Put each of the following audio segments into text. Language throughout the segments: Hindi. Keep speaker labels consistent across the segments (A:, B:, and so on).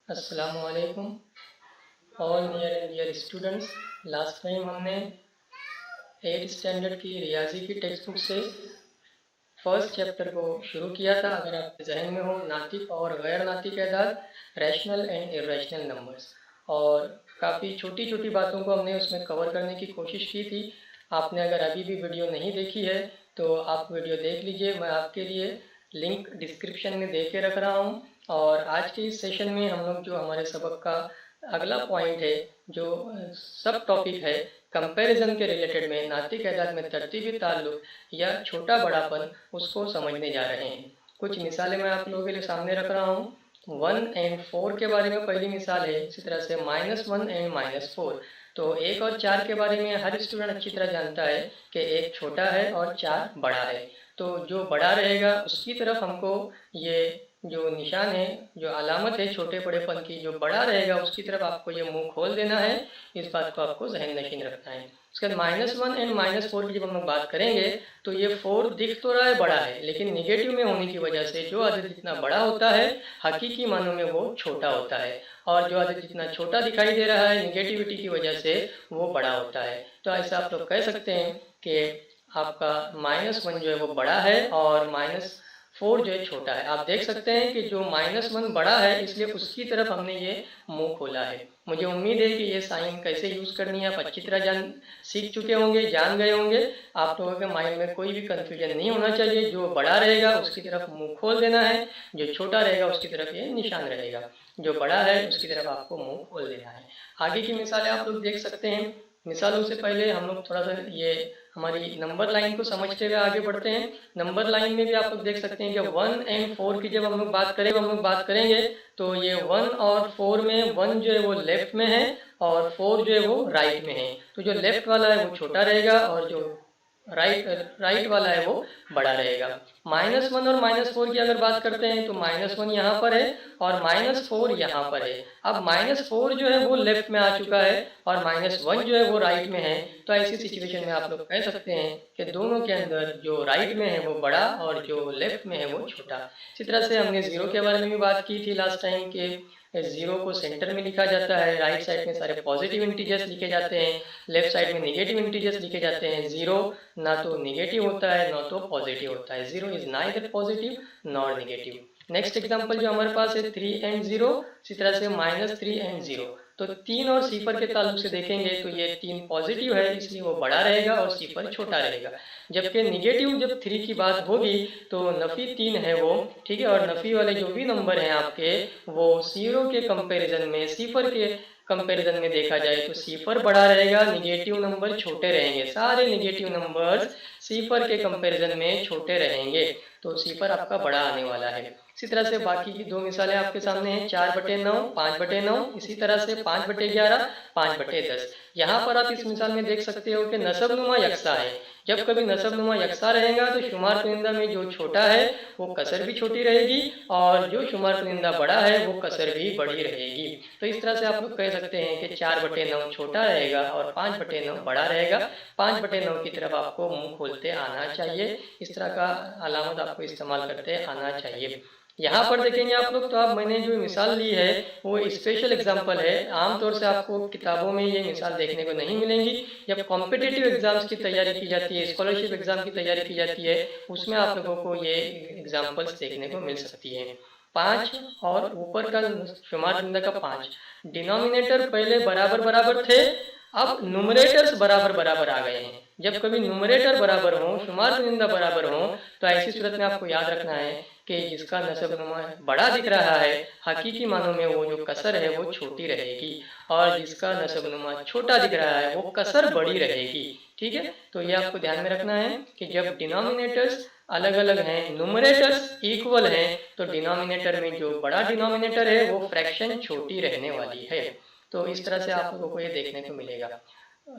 A: अस्सलामुअलैकुम all near and dear students. Last time हमने 8th स्टैंडर्ड की रियाजी की टेक्स्ट बुक से फर्स्ट चैप्टर को शुरू किया था। अगर आपके जहन में हो, नातिक और गैर नातिक एदाद, रैशनल एंड इर्रेशनल नंबर्स, और काफ़ी छोटी छोटी बातों को हमने उसमें कवर करने की कोशिश की थी। आपने अगर अभी भी वीडियो नहीं देखी है तो आप वीडियो देख लीजिए, मैं आपके लिए लिंक डिस्क्रिप्शन में दे के रख रहा हूँ। और आज के इस सेशन में हम लोग जो हमारे सबक का अगला पॉइंट है, जो सब टॉपिक है कंपैरिजन के रिलेटेड में, नातिक एदाद में तरतीबी ताल्लुक या छोटा बड़ापन, उसको समझने जा रहे हैं। कुछ मिसालें मैं आप लोगों के लिए सामने रख रहा हूँ। 1 एंड 4 के बारे में पहली मिसाल है, इसी तरह से -1 एंड -4। तो 1 और 4 के बारे में हर स्टूडेंट अच्छी तरह जानता है कि 1 छोटा है और 4 बड़ा है। तो जो बड़ा रहेगा उसकी तरफ हमको ये जो निशान है, जो अलामत है छोटे बड़ेपन की, जो बड़ा रहेगा उसकी तरफ आपको ये मुंह खोल देना है। इस बात को आपको जहन नशीन रखना है। उसके बाद -1 एंड -4 की जब हम लोग बात करेंगे तो ये 4 दिख तो रहा है बड़ा है, लेकिन निगेटिव में होने की वजह से जो अदद जितना बड़ा होता है हकीकी मानों में वो छोटा होता है, और जो अदद जितना छोटा दिखाई दे रहा है निगेटिविटी की वजह से वो बड़ा होता है। तो ऐसा आप लोग कह सकते हैं कि आपका -1 जो है वो बड़ा है और -4 जो है छोटा है। आप देख सकते हैं कि जो -1 बड़ा है इसलिए उसकी तरफ हमने ये मुंह खोला है। मुझे उम्मीद है कि ये साइन कैसे यूज़ करनी है आप अच्छी तरह सीख चुके होंगे, जान गए होंगे। आप लोगों के माइंड में कोई भी कन्फ्यूजन नहीं होना चाहिए। जो बड़ा रहेगा उसकी तरफ मुंह खोल देना है, जो छोटा रहेगा उसकी तरफ ये निशान रहेगा। जो बड़ा है उसकी तरफ आपको मुंह खोल देना है। आगे की मिसालें आप लोग देख सकते हैं। मिसालों से पहले हम लोग थोड़ा सा ये हमारी नंबर लाइन को समझते हुए आगे बढ़ते हैं। नंबर लाइन में भी आप लोग देख सकते हैं कि 1 एंड 4 की जब हम लोग बात करेंगे तो ये 1 और 4 में 1 जो है वो लेफ्ट में है और 4 जो है वो राइट में है। तो जो लेफ्ट वाला है वो छोटा रहेगा और जो राइट वाला है वो बड़ा रहेगा। -1 और -4 की अगर बात करते हैं तो -1 यहाँ पर है और -4 यहाँ पर है। अब -4 जो है वो लेफ्ट में आ चुका है और -1 जो है वो राइट में है। तो ऐसी सिचुएशन में आप लोग कह सकते हैं कि दोनों के अंदर जो राइट में है वो बड़ा और जो लेफ्ट में है वो छोटा। इसी तरह से हमने 0 के बारे में भी बात की थी लास्ट टाइम के 0 को सेंटर में लिखा जाता है, राइट साइड में सारे पॉजिटिव इंटीजर्स लिखे जाते हैं, लेफ्ट साइड में नेगेटिव इंटीजर्स लिखे जाते हैं। 0 ना तो नेगेटिव होता है ना तो पॉजिटिव होता है। 0 is neither positive nor negative. Next example जो हमारे पास है 3 एंड 0, इसी तरह से -3 एंड 0। तो 3 और सिफर के ताल्लुक से देखेंगे तो ये 3 पॉजिटिव है इसलिए वो बड़ा रहेगा और सिफर छोटा रहेगा। जबकि निगेटिव जब 3 की बात होगी तो नफ़ी 3 है वो, ठीक है, और नफ़ी वाले जो भी नंबर हैं आपके वो 0 के कंपैरिजन में, सिफर के कंपैरिजन में देखा जाए तो सिफर बड़ा रहेगा, निगेटिव नंबर छोटे रहेंगे। सारे निगेटिव नंबर्स सिफर के कंपैरिजन में छोटे रहेंगे, तो सिफर आपका बड़ा आने वाला है। इसी तरह से बाकी की 2 मिसालें आपके सामने हैं, 4/9, 5/9, इसी तरह से 5/11, 5/10। यहाँ पर आप इस मिसाल में देख सकते हो कि नसबनुमा यकसा है। जब कभी नसबनुमा यकसा रहेगा तो शुमार कुनिंदा में जो छोटा है वो कसर भी छोटी रहेगी और जो शुमार कुनिंदा बड़ा है वो कसर भी बड़ी रहेगी। तो इस तरह से आप लोग कह सकते हैं कि 4/9 छोटा रहेगा और 5/9 बड़ा रहेगा। 5/9 की तरफ आपको मुंह खोलते आना चाहिए। इस तरह का अलामत आपको इस्तेमाल करते आना चाहिए। यहाँ पर देखेंगे आप लोग तो आप मैंने जो मिसाल ली है वो स्पेशल एग्जांपल है। आमतौर से आपको किताबों में ये मिसाल देखने को नहीं मिलेंगी। जब कॉम्पिटिटिव एग्जाम्स की तैयारी की जाती है, स्कॉलरशिप एग्जाम की तैयारी की जाती है, उसमें आप लोगों को ये एग्जाम्पल्स देखने को मिल सकती है। 5 और ऊपर का शुमार कुनिंदा का 5, डिनोमिनेटर पहले बराबर बराबर थे, अब नुमरेटर्स बराबर बराबर आ गए हैं। जब कभी नुमरेटर बराबर हो, शुमार कुनिंदा बराबर हो, तो ऐसी सूरत में आपको याद रखना है कि जिसका नसबनुमा बड़ा दिख रहा है हकीकी मानों में वो जो कसर है वो छोटी रहेगी, और जिसका नसबनुमा छोटा दिख रहा है वो कसर बड़ी रहेगी। ठीक है, तो ये आपको ध्यान में रखना है कि जब डिनोमिनेटर्स अलग अलग हैं, न्यूमरेटर्स इक्वल हैं, तो डिनोमिनेटर में जो बड़ा डिनोमिनेटर है वो फ्रैक्शन छोटी रहने वाली है। तो इस तरह से आप लोगों को ये देखने को मिलेगा।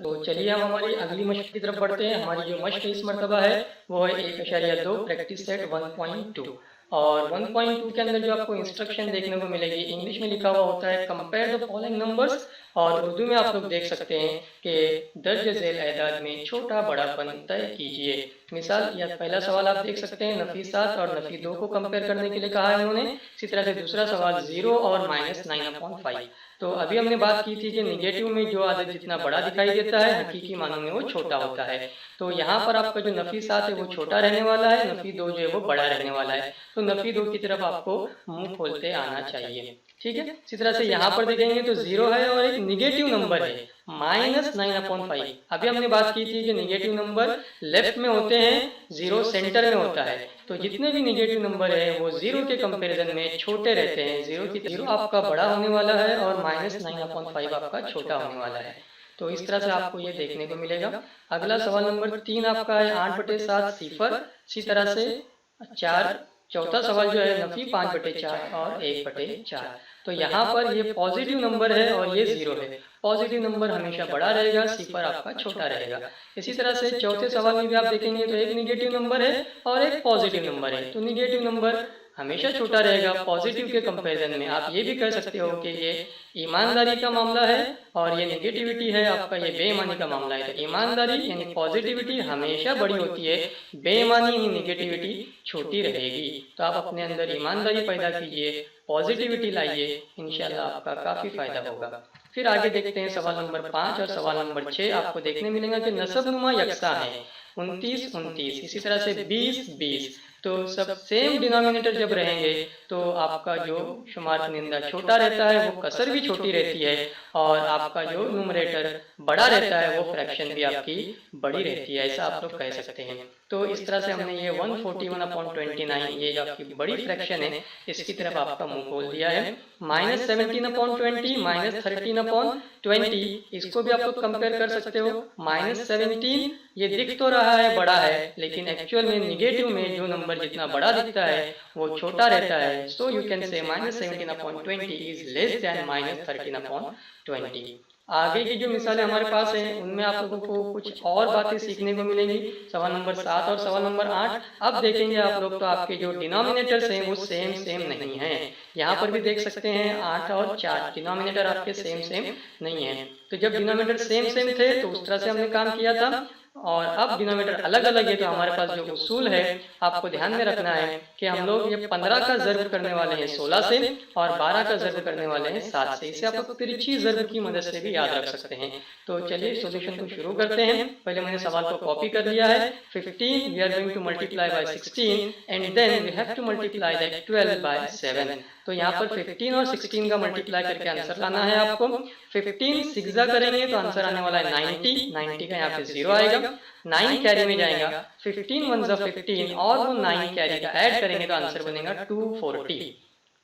A: तो चलिए हम हमारी अगली मश्क की तरफ बढ़ते हैं। हमारी जो मश्क इस मरतबा है वो है 1.2 प्रैक्टिस सेट 1.2। और 1.2 के अंदर जो आपको इंस्ट्रक्शन देखने को मिलेगी, इंग्लिश में लिखा हुआ होता है कंपेयर द फॉलोइंग नंबर्स और उर्दू में आप लोग देख सकते हैं कि दर्ज झेल एदाद में छोटा बड़ापन तय कीजिए। मिसाल या पहला सवाल आप देख सकते हैं, नफी 7 और नफी 2 को कंपेयर करने के लिए कहा है उन्होंने। इसी तरह से दूसरा सवाल 0 और -9/5। तो अभी हमने बात की थी कि निगेटिव में जो आदद जितना बड़ा दिखाई देता है, हकीकी मानों में वो छोटा होता है। तो यहाँ पर आपका जो नफी 7 है वो छोटा रहने वाला है, नफी 2 जो है वो बड़ा रहने वाला है। तो नफी 2 की तरफ आपको मुंह खोलते आना चाहिए। ठीक है, इसी तरह से यहाँ पर देखेंगे तो 0 है और एक निगेटिव नंबर है -9/5। अभी हमने बात की थी कि निगेटिव नंबर लेफ्ट में होते हैं, 0 सेंटर में होता है। तो जितने भी निगेटिव नंबर है वो 0 के कंपैरिजन में छोटे रहते हैं। 0 आपका बड़ा होने वाला है और -9/5 आपका छोटा होने वाला है। तो इस तरह से आपको ये देखने को मिलेगा। अगला सवाल नंबर 3 आपका है 8/7 सिफर। इसी तरह से 4 चौथा सवाल जो है नफी 5/4 और 1/4। तो यहाँ पर ये पॉजिटिव नंबर है और ये 0 है। पॉजिटिव नंबर हमेशा बड़ा रहेगा, सिफर आपका छोटा रहेगा। इसी तरह से चौथे सवाल में भी आप देखेंगे तो एक निगेटिव नंबर है और एक पॉजिटिव नंबर है। तो निगेटिव नंबर हमेशा छोटा रहेगा पॉजिटिव के कंपैरिजन में। आप ये भी कह सकते हो कि ये ईमानदारी का मामला है और ये नेगेटिविटी है आपका, ये बेईमानी का मामला है। तो ईमानदारी यानी पॉजिटिविटी हमेशा बड़ी होती है, बेईमानी यानी नेगेटिविटी छोटी रहेगी। तो आप अपने अंदर ईमानदारी पैदा कीजिए, पॉजिटिविटी लाइए, इंशाल्लाह आपका काफ़ी फायदा होगा। फिर आगे देखते हैं सवाल नंबर 5 और सवाल नंबर 6। आपको देखने मिलेगा कि नसबनुमा यकसा है, 29-29। इसी तरह से 20-20। तो सब सेम डिनोमिनेटर जब रहेंगे तो आपका जो शुमार कुनिंदा छोटा रहता है वो कसर भी छोटी रहती है और आपका जो न्यूमरेटर बड़ा रहता है वो फ्रैक्शन भी आपकी बड़ी रहती है, ऐसा आप लोग कह सकते हैं। तो इस तरह से हमने ये 141/29 ये जो आपकी बड़ी फ्रैक्शन है इसकी तरफ आपका मुंह खोल दिया है। -17/20 -13/20 इसको भी आप लोग कंपेयर कर सकते हो। -17 ये दिख तो रहा है बड़ा है, लेकिन एक्चुअल में निगेटिव में जो नंबर जितना बड़ा दिखता है वो छोटा रहता है। So you can say -17/20 is less than -13/20। आगे की जो मिसालें हमारे पास हैं उनमें आप लोगों को कुछ और बातें सीखने को मिलेंगी। सवाल नंबर 7 और सवाल नंबर 8 अब देखेंगे आप लोग। तो आपके जो डिनोमिनेटर्स हैं वो सेम नहीं है। यहाँ पर भी देख सकते हैं 8 और 4 डिनोमिनेटर आपके सेम नहीं है। तो जब डिनोमिनेटर सेम थे तो उस तरह से हमने काम किया था, और अब डिनोमिनेटर अलग अलग है। तो हमारे पास जो उसूल है आपको ध्यान में रखना है कि हम लोग ये 15 का ज़र्ब करने वाले हैं 16 से और 12 का ज़र्ब करने वाले हैं 7 से। इसे आप लोग तिरछी ज़र्ब की मदद से भी याद रख सकते हैं। तो चलिए सॉल्यूशन को शुरू करते हैं। पहले मैंने सवाल को कॉपी कर लिया है। 15 we are going to multiply by 16 and then we have to multiply that 12 by 7। तो यहाँ पर 15 और 16 का मल्टीप्लाई करके आंसर लाना है आपको। 15 सिक्सा करेंगे तो आंसर आने वाला है 90 का यहाँ पे 0 आएगा, 9 कैरी में जाएगा। 15 1 ज़ा 15 और वो 9 कैरी का ऐड करेंगे तो आंसर बनेगा 240।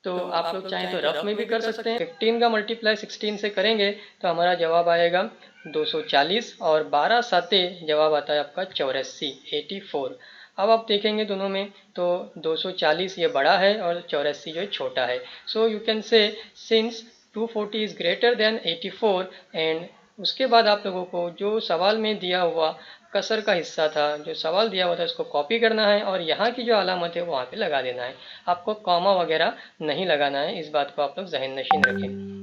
A: तो आप लोग चाहें तो रफ में भी कर सकते हैं। 15 का मल्टीप्लाई 16 से करेंगे तो हमारा जवाब आएगा 240 और 12 साते जवाब आता है आपका 84। अब आप देखेंगे दोनों में तो 240 ये बड़ा है और 84 जो छोटा है। So you can say since 240 is greater than 84 and उसके बाद आप लोगों को जो सवाल में दिया हुआ कसर का हिस्सा था, जो सवाल दिया हुआ था, उसको कॉपी करना है और यहाँ की जो अलामत है वो वहाँ पे लगा देना है। आपको कॉमा वगैरह नहीं लगाना है, इस बात को आप लोग ज़हन नशीन रखें।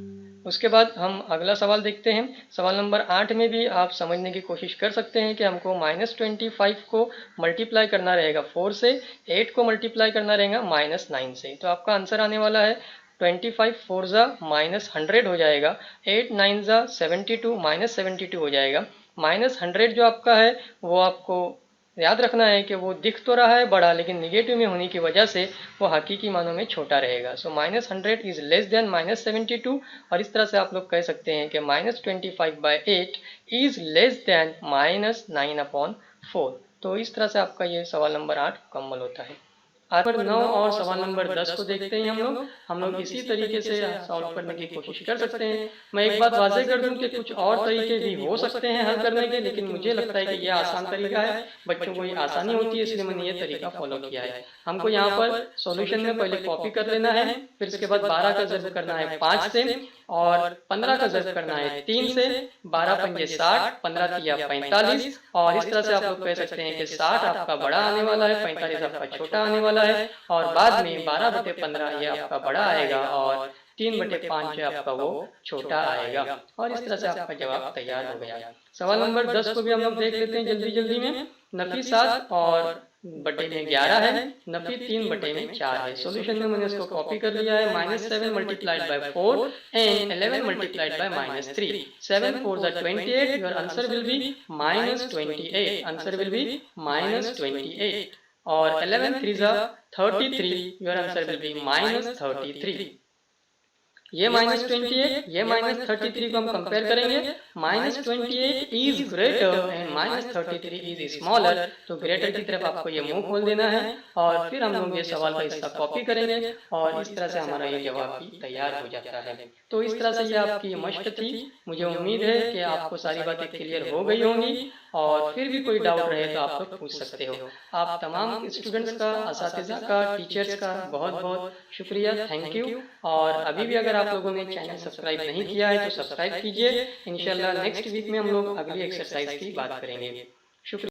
A: उसके बाद हम अगला सवाल देखते हैं। सवाल नंबर 8 में भी आप समझने की कोशिश कर सकते हैं कि हमको -25 को मल्टीप्लाई करना रहेगा 4 से, 8 को मल्टीप्लाई करना रहेगा -9 से। तो आपका आंसर आने वाला है 25 4 ज़ा -100 हो जाएगा, 8 9 ज़ा 72 -72 हो जाएगा। -100 जो आपका है वो आपको याद रखना है कि वो दिख तो रहा है बड़ा, लेकिन निगेटिव में होने की वजह से वो हकीकी मानों में छोटा रहेगा। सो -100 इज लेस देन -72 और इस तरह से आप लोग कह सकते हैं कि -25/8 इज लेस देन -9/4। तो इस तरह से आपका ये सवाल नंबर 8 मुकम्मल होता है। आज पर 9 और सवाल नंबर 10 को देखते हैं हम लोग इसी तरीके से सॉल्व करने की कोशिश कर सकते हैं। मैं एक बात वाज़ेह कर दूं कि कुछ और तरीके भी हो सकते हैं हल करने के, लेकिन मुझे लगता है कि ये आसान तरीका है, बच्चों को ये आसानी होती है, इसलिए मैंने ये तरीका फॉलो किया है। हमको यहाँ पर सॉल्यूशन में पहले कॉपी कर लेना है, फिर इसके बाद 12 का ज़र्ब करना है 5 से और 15 का ज़र्ब करना है 3 से। 12 पंजे 60, 15 तिया 45 और इस तरह से आप लोग कह सकते हैं कि 60 आपका बड़ा आने वाला है, 45 आपका छोटा आने वाला है और बाद में 12/15 ये आपका बड़ा आएगा और 3/5 जो आपका वो छोटा आएगा। और इस तरह से आपका जवाब तैयार हो गया। सवाल नंबर 10 को भी हम लोग देख लेते हैं जल्दी जल्दी में। नफी 7 और बटे में 11 है, नफी 3/4 है। सॉल्यूशन में मैंने इसको कॉपी कर लिया है। -7 multiplied by 4 and 11 multiplied by -3। 7 4 28, your answer will be -28। Answer will be -28। और 11 3 33, योर आंसर विल बी -33। ये -28, ये -33 को हम कंपेयर करेंगे। -28 is greater and -33 is smaller. तो ग्रेटर की तरफ आपको ये मुंह खोल देना है और फिर हम लोग ये सवाल का हिस्सा कॉपी करेंगे और इस तरह से हमारा ये जवाब भी तैयार हो जाता है। तो इस तरह से ये आपकी मश्क थी। मुझे उम्मीद है कि आपको सारी बातें क्लियर हो गई होंगी और फिर भी कोई डाउट रहे तो आप लोग पूछ सकते हो। आप तमाम स्टूडेंट्स का, असातिज़ा का, टीचर्स का बहुत बहुत शुक्रिया, थैंक यू। और अभी भी अगर आप लोगों ने चैनल सब्सक्राइब नहीं किया है तो सब्सक्राइब कीजिए। इंशाल्लाह नेक्स्ट वीक में हम लोग अगली एक्सरसाइज की बात करेंगे। शुक्रिया।